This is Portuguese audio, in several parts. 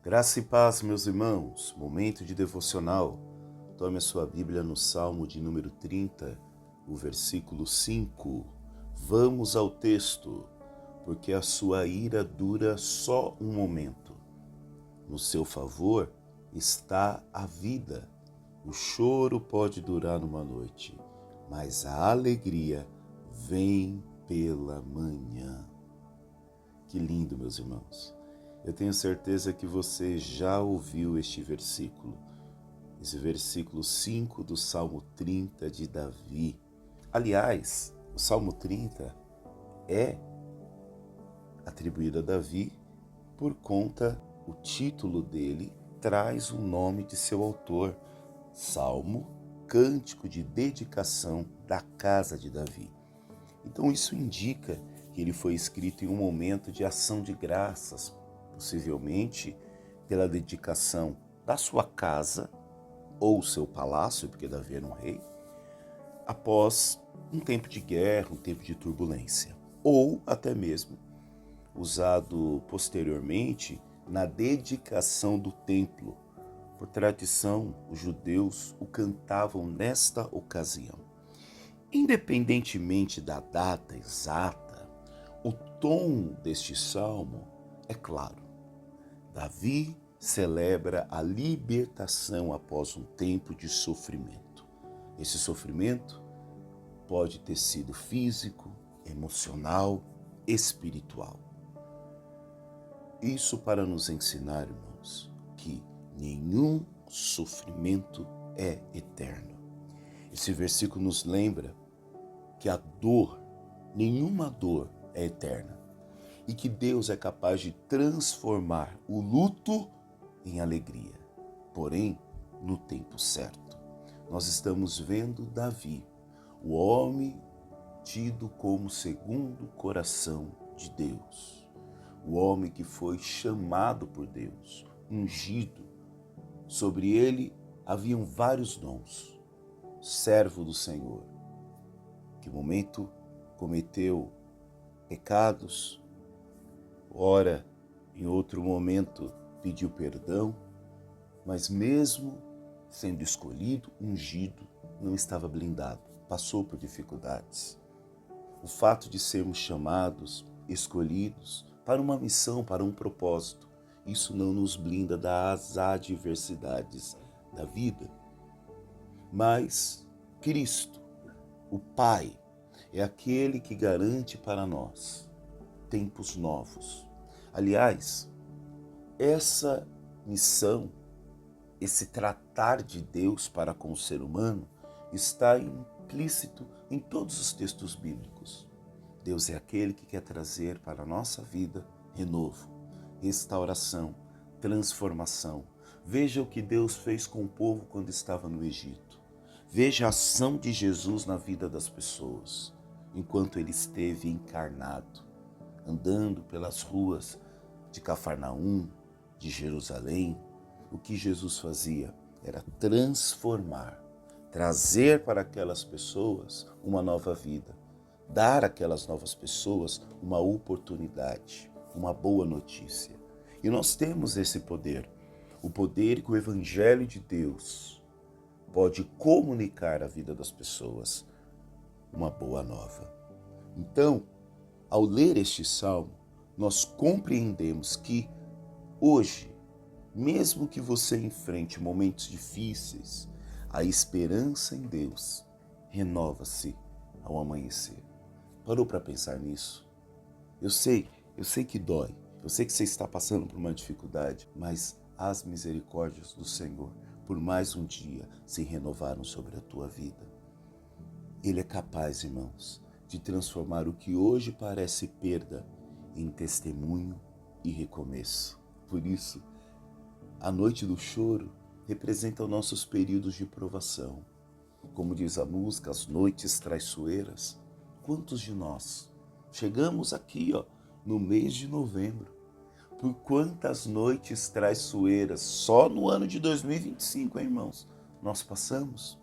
Graça e paz, meus irmãos. Momento de devocional. Tome a sua Bíblia no Salmo de número 30, o versículo 5. Vamos ao texto, porque a sua ira dura só um momento. No seu favor está a vida. O choro pode durar uma noite, mas a alegria vem pela manhã. Que lindo, meus irmãos. Eu tenho certeza que você já ouviu este versículo. Esse versículo 5 do Salmo 30 de Davi. Aliás, o Salmo 30 é atribuído a Davi por conta, o título dele traz o nome de seu autor. Salmo, cântico de dedicação da casa de Davi. Então isso indica que ele foi escrito em um momento de ação de graças, possivelmente pela dedicação da sua casa ou seu palácio, porque Davi era um rei, após um tempo de guerra, um tempo de turbulência, ou até mesmo usado posteriormente na dedicação do templo. Por tradição, os judeus o cantavam nesta ocasião. Independentemente da data exata, o tom deste salmo é claro. Davi celebra a libertação após um tempo de sofrimento. Esse sofrimento pode ter sido físico, emocional, espiritual. Isso para nos ensinar, irmãos, que nenhum sofrimento é eterno. Esse versículo nos lembra que a dor, nenhuma dor é eterna. E que Deus é capaz de transformar o luto em alegria. Porém, no tempo certo. Nós estamos vendo Davi, o homem tido como segundo o coração de Deus. O homem que foi chamado por Deus, ungido. Sobre ele haviam vários dons. Servo do Senhor, que no momento cometeu pecados, ora, em outro momento, pediu perdão, mas mesmo sendo escolhido, ungido, não estava blindado, passou por dificuldades. O fato de sermos chamados, escolhidos, para uma missão, para um propósito, isso não nos blinda das adversidades da vida. Mas Cristo, o Pai, é aquele que garante para nós tempos novos. Aliás, essa missão, esse tratar de Deus para com o ser humano, está implícito em todos os textos bíblicos. Deus é aquele que quer trazer para a nossa vida renovo, restauração, transformação. Veja o que Deus fez com o povo quando estava no Egito. Veja a ação de Jesus na vida das pessoas, enquanto ele esteve encarnado, andando pelas ruas de Cafarnaum, de Jerusalém. O que Jesus fazia era transformar, trazer para aquelas pessoas uma nova vida, dar àquelas novas pessoas uma oportunidade, uma boa notícia. E nós temos esse poder, o poder que o Evangelho de Deus pode comunicar à vida das pessoas, uma boa nova. Então, ao ler este salmo, nós compreendemos que hoje, mesmo que você enfrente momentos difíceis, a esperança em Deus renova-se ao amanhecer. Parou para pensar nisso? Eu sei que dói, eu sei que você está passando por uma dificuldade, mas as misericórdias do Senhor, por mais um dia, se renovaram sobre a tua vida. Ele é capaz, irmãos, de transformar o que hoje parece perda em testemunho e recomeço. Por isso, a noite do choro representa os nossos períodos de provação. Como diz a música, as noites traiçoeiras. Quantos de nós chegamos aqui, no mês de novembro? Por quantas noites traiçoeiras só no ano de 2025, irmãos, nós passamos?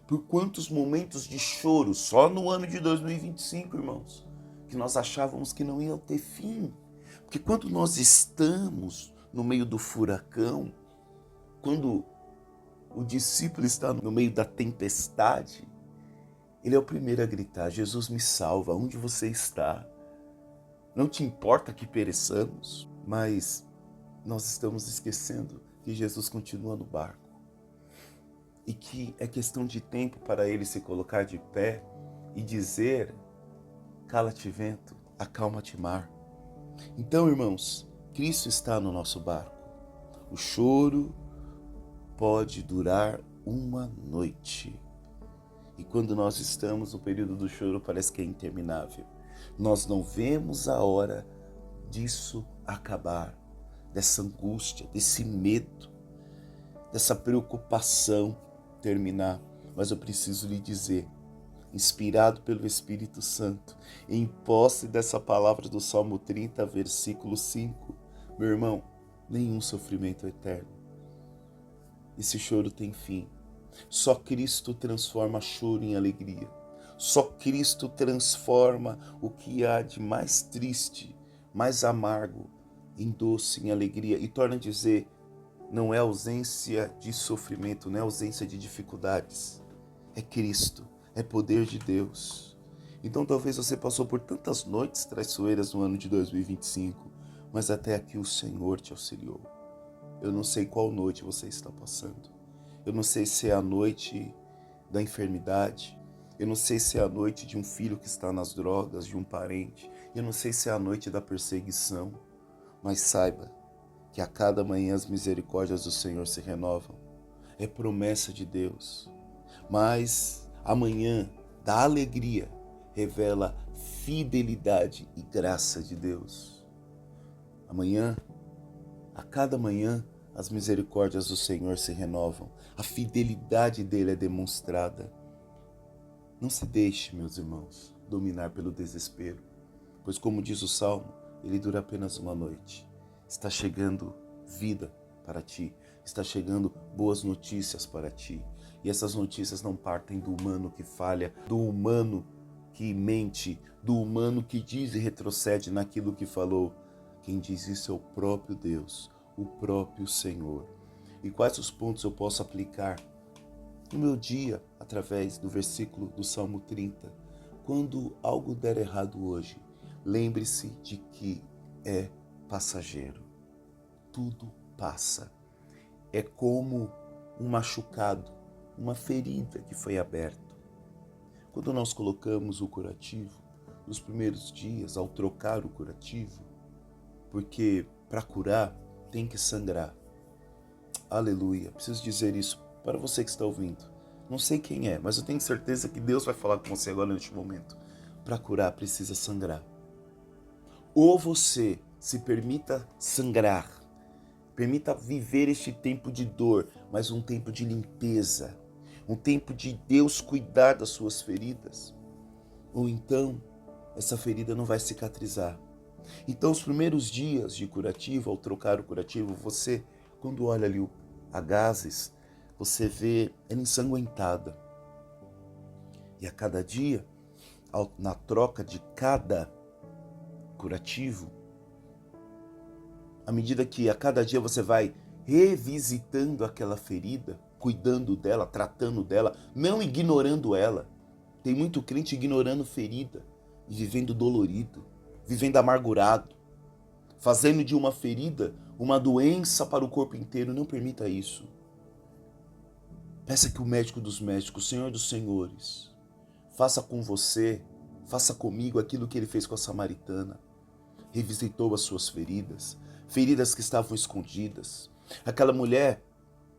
Por quantos momentos de choro só no ano de 2025, irmãos, que nós achávamos que não ia ter fim. Porque quando nós estamos no meio do furacão, quando o discípulo está no meio da tempestade, ele é o primeiro a gritar: Jesus, me salva, onde você está? Não te importa que pereçamos, mas nós estamos esquecendo que Jesus continua no barco e que é questão de tempo para ele se colocar de pé e dizer: cala-te vento, acalma-te mar. Então, irmãos, Cristo está no nosso barco. O choro pode durar uma noite. E quando nós estamos no período do choro, parece que é interminável. Nós não vemos a hora disso acabar, dessa angústia, desse medo, dessa preocupação terminar. Mas eu preciso lhe dizer, inspirado pelo Espírito Santo, em posse dessa palavra do Salmo 30, versículo 5, meu irmão, nenhum sofrimento é eterno. Esse choro tem fim. Só Cristo transforma choro em alegria. Só Cristo transforma o que há de mais triste, mais amargo, em doce, em alegria. E torna a dizer, não é ausência de sofrimento, não é ausência de dificuldades. É Cristo, é poder de Deus. Então talvez você passou por tantas noites traiçoeiras no ano de 2025, mas até aqui o Senhor te auxiliou. Eu não sei qual noite você está passando. Eu não sei se é a noite da enfermidade. Eu não sei se é a noite de um filho que está nas drogas, de um parente. Eu não sei se é a noite da perseguição. Mas saiba que a cada manhã as misericórdias do Senhor se renovam. É promessa de Deus. Mas amanhã da alegria revela fidelidade e graça de Deus. Amanhã, a cada manhã, as misericórdias do Senhor se renovam. A fidelidade dele é demonstrada. Não se deixe, meus irmãos, dominar pelo desespero, pois como diz o Salmo, ele dura apenas uma noite. Está chegando vida para ti, está chegando boas notícias para ti. E essas notícias não partem do humano que falha, do humano que mente, do humano que diz e retrocede naquilo que falou. Quem diz isso é o próprio Deus, o próprio Senhor. E quais os pontos eu posso aplicar no meu dia através do versículo do Salmo 30? Quando algo der errado hoje, lembre-se de que é passageiro. Tudo passa. É como um machucado, uma ferida que foi aberta. Quando nós colocamos o curativo, nos primeiros dias, ao trocar o curativo, porque para curar tem que sangrar. Aleluia. Preciso dizer isso para você que está ouvindo. Não sei quem é, mas eu tenho certeza que Deus vai falar com você agora neste momento. Para curar precisa sangrar. Ou você se permita sangrar, permita viver este tempo de dor, mas um tempo de limpeza, um tempo de Deus cuidar das suas feridas. Ou então, essa ferida não vai cicatrizar. Então, os primeiros dias de curativo, ao trocar o curativo, você, quando olha ali a gases, você vê ela ensanguentada. E a cada dia, na troca de cada curativo, à medida que a cada dia você vai revisitando aquela ferida, cuidando dela, tratando dela, não ignorando ela. Tem muito crente ignorando ferida e vivendo dolorido, vivendo amargurado, fazendo de uma ferida uma doença para o corpo inteiro. Não permita isso. Peça que o médico dos médicos, o Senhor dos senhores, faça com você, faça comigo aquilo que ele fez com a samaritana. Revisitou as suas feridas, feridas que estavam escondidas. Aquela mulher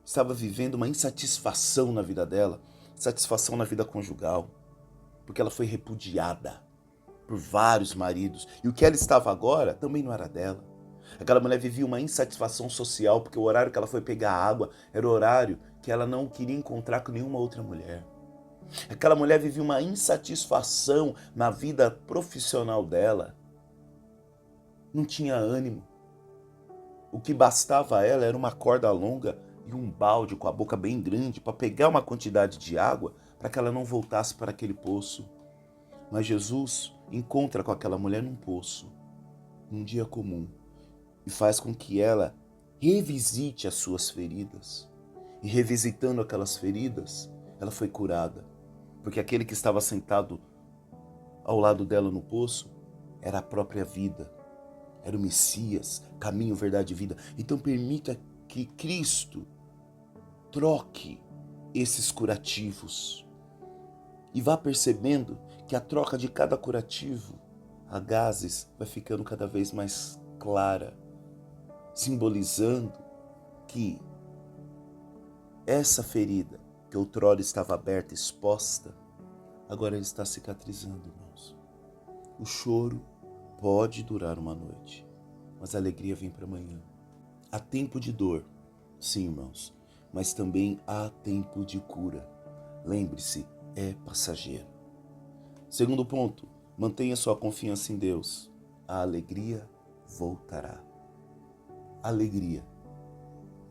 estava vivendo uma insatisfação na vida dela, satisfação na vida conjugal, porque ela foi repudiada por vários maridos. E o que ela estava agora também não era dela. Aquela mulher vivia uma insatisfação social, porque o horário que ela foi pegar água era o horário que ela não queria encontrar com nenhuma outra mulher. Aquela mulher vivia uma insatisfação na vida profissional dela. Não tinha ânimo. O que bastava a ela era uma corda longa e um balde com a boca bem grande para pegar uma quantidade de água para que ela não voltasse para aquele poço. Mas Jesus encontra com aquela mulher num poço, num dia comum, e faz com que ela Revisite as suas feridas. E revisitando aquelas feridas, ela foi curada. Porque aquele que estava sentado ao lado dela no poço era a própria vida. Era o Messias, caminho, verdade e vida. Então permita que Cristo troque esses curativos. E vá percebendo que a troca de cada curativo a gases vai ficando cada vez mais clara, simbolizando que essa ferida que outrora estava aberta, exposta, agora está cicatrizando, irmãos. O choro pode durar uma noite, mas a alegria vem para amanhã. Há tempo de dor, sim, irmãos, mas também há tempo de cura. Lembre-se, é passageiro. Segundo ponto, mantenha sua confiança em Deus. A alegria voltará. Alegria.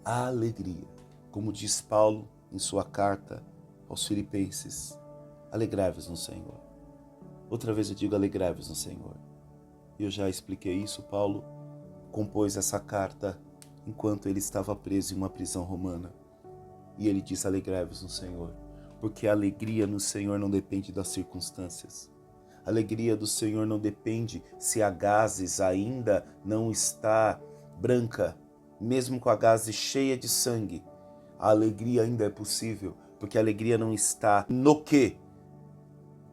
A alegria. Como diz Paulo em sua carta aos Filipenses, alegrai-vos no Senhor. Outra vez eu digo alegrai-vos no Senhor. Eu já expliquei isso. Paulo compôs essa carta enquanto ele estava preso em uma prisão romana. E ele diz alegrai-vos no Senhor. Porque a alegria no Senhor não depende das circunstâncias. A alegria do Senhor não depende se a gases ainda não está branca, mesmo com a gases cheia de sangue. A alegria ainda é possível, porque a alegria não está no quê?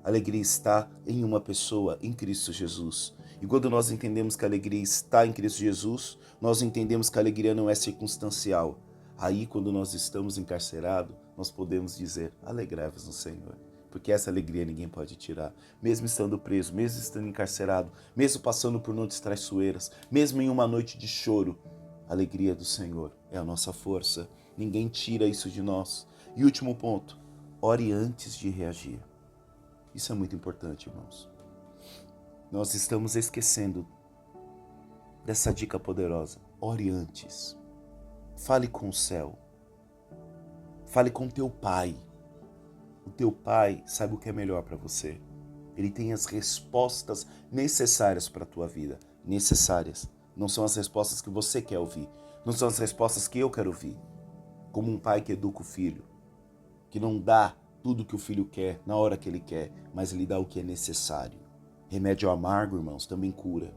A alegria está em uma pessoa, em Cristo Jesus. E quando nós entendemos que a alegria está em Cristo Jesus, nós entendemos que a alegria não é circunstancial. Aí, quando nós estamos encarcerados, nós podemos dizer, alegrai-vos no Senhor. Porque essa alegria ninguém pode tirar. Mesmo estando preso, mesmo estando encarcerado, mesmo passando por noites traiçoeiras, mesmo em uma noite de choro, a alegria do Senhor é a nossa força. Ninguém tira isso de nós. E último ponto, ore antes de reagir. Isso é muito importante, irmãos. Nós estamos esquecendo dessa dica poderosa. Ore antes. Fale com o céu. Fale com teu pai. O teu pai sabe o que é melhor para você. Ele tem as respostas necessárias para a tua vida. Necessárias. Não são as respostas que você quer ouvir. Não são as respostas que eu quero ouvir. Como um pai que educa o filho. Que não dá tudo que o filho quer na hora que ele quer, mas lhe dá o que é necessário. Remédio amargo, irmãos, também cura.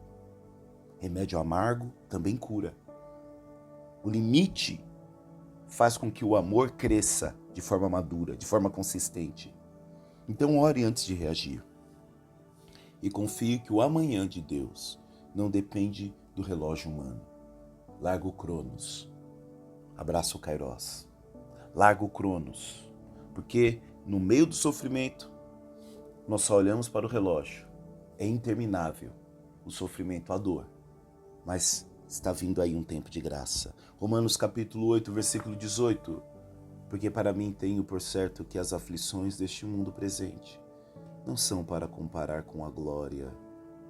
Remédio amargo também cura. O limite faz com que o amor cresça de forma madura, de forma consistente. Então ore antes de reagir. E confie que o amanhã de Deus não depende do relógio humano. Larga o Cronos. Abraça o Kairos. Larga o Cronos. Porque no meio do sofrimento, nós só olhamos para o relógio. É interminável o sofrimento, a dor. Mas está vindo aí um tempo de graça. Romanos capítulo 8, versículo 18. Porque para mim tenho por certo que as aflições deste mundo presente não são para comparar com a glória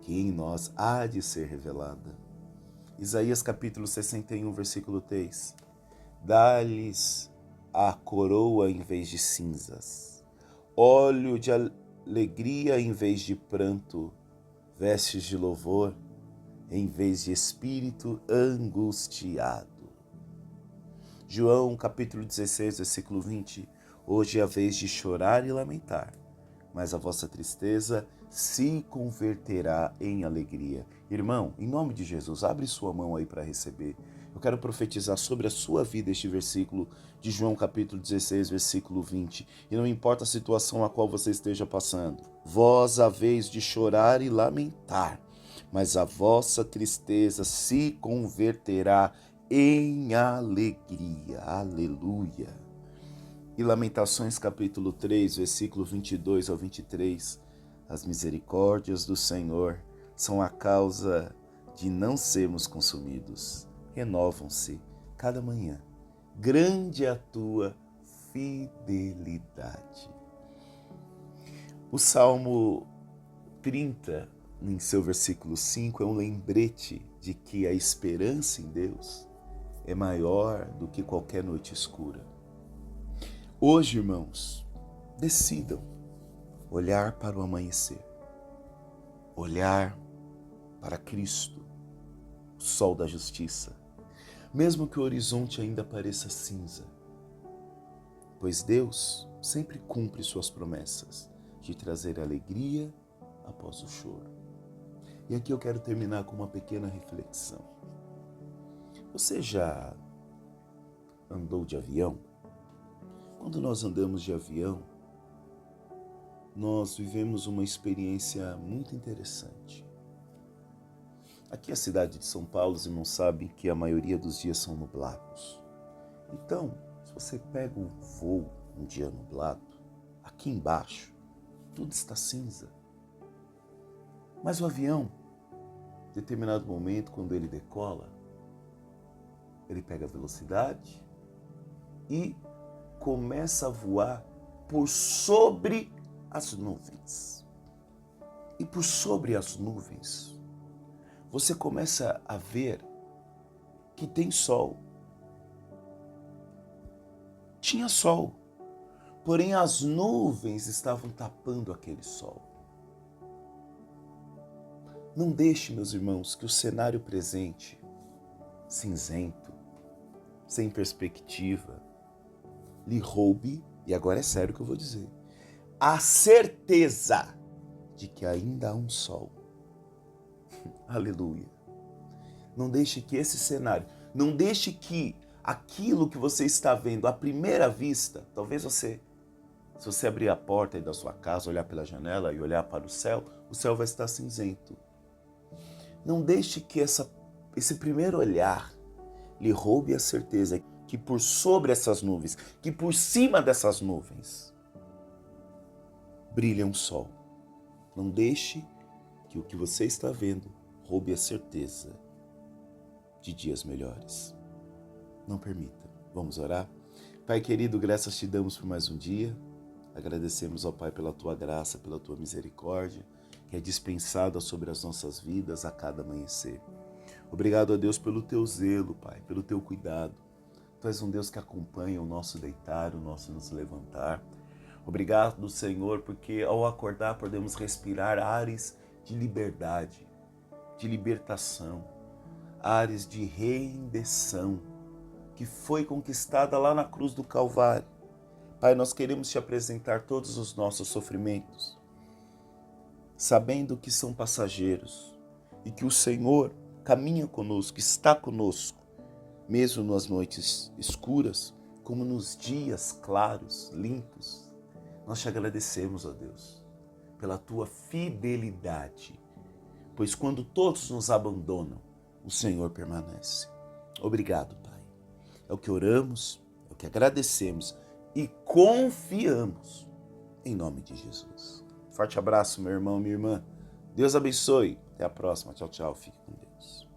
que em nós há de ser revelada. Isaías capítulo 61, versículo 3. Dá-lhes a coroa em vez de cinzas, óleo de alegria em vez de pranto, vestes de louvor em vez de espírito angustiado. João capítulo 16, versículo 20. Hoje é a vez de chorar e lamentar, mas a vossa tristeza se converterá em alegria. Irmão, em nome de Jesus, abre sua mão aí para receber. Eu quero profetizar sobre a sua vida este versículo de João capítulo 16, versículo 20. E não importa a situação a qual você esteja passando. Vós haveis de chorar e lamentar, mas a vossa tristeza se converterá em alegria. Aleluia. E Lamentações capítulo 3, versículo 22 ao 23. As misericórdias do Senhor são a causa de não sermos consumidos. Renovam-se cada manhã. Grande é a tua fidelidade. O Salmo 30, em seu versículo 5, é um lembrete de que a esperança em Deus é maior do que qualquer noite escura. Hoje, irmãos, decidam olhar para o amanhecer, olhar para Cristo, o sol da justiça. mesmo que o horizonte ainda pareça cinza, pois Deus sempre cumpre suas promessas de trazer alegria após o choro. E aqui eu quero terminar com uma pequena reflexão. Você já andou de avião? Quando nós andamos de avião, nós vivemos uma experiência muito interessante. Aqui a cidade de São Paulo, os irmãos sabem que a maioria dos dias são nublados. Então, se você pega um voo um dia nublado, aqui embaixo, tudo está cinza. Mas o avião, em determinado momento, quando ele decola, ele pega velocidade e começa a voar por sobre as nuvens. E por sobre as nuvens, você começa a ver que tem sol. Tinha sol, porém as nuvens estavam tapando aquele sol. Não deixe, meus irmãos, que o cenário presente, cinzento, sem perspectiva, lhe roube, e agora é sério o que eu vou dizer, a certeza de que ainda há um sol. Aleluia. Não deixe que esse cenário, não deixe que aquilo que você está vendo à primeira vista, talvez se você abrir a porta aí da sua casa, olhar pela janela e olhar para o céu vai estar cinzento. Não deixe que esse primeiro olhar lhe roube a certeza que por sobre essas nuvens, que por cima dessas nuvens, brilha um sol. Não deixe que o que você está vendo roube a certeza de dias melhores. Não permita. Vamos orar? Pai querido, graças te damos por mais um dia. Agradecemos ao Pai pela tua graça, pela tua misericórdia, que é dispensada sobre as nossas vidas a cada amanhecer. Obrigado a Deus pelo teu zelo, Pai, pelo teu cuidado. Tu és um Deus que acompanha o nosso deitar, o nosso nos levantar. Obrigado, Senhor, porque ao acordar podemos respirar ares de liberdade, de libertação, ares de rendição, que foi conquistada lá na cruz do Calvário. Pai, nós queremos te apresentar todos os nossos sofrimentos, sabendo que são passageiros e que o Senhor caminha conosco, está conosco, mesmo nas noites escuras, como nos dias claros, limpos. Nós te agradecemos, ó Deus, pela tua fidelidade, pois quando todos nos abandonam, o Senhor permanece. Obrigado, Pai. É o que oramos, é o que agradecemos e confiamos em nome de Jesus. Forte abraço, meu irmão, minha irmã. Deus abençoe. Até a próxima. Tchau, tchau. Fique com Deus.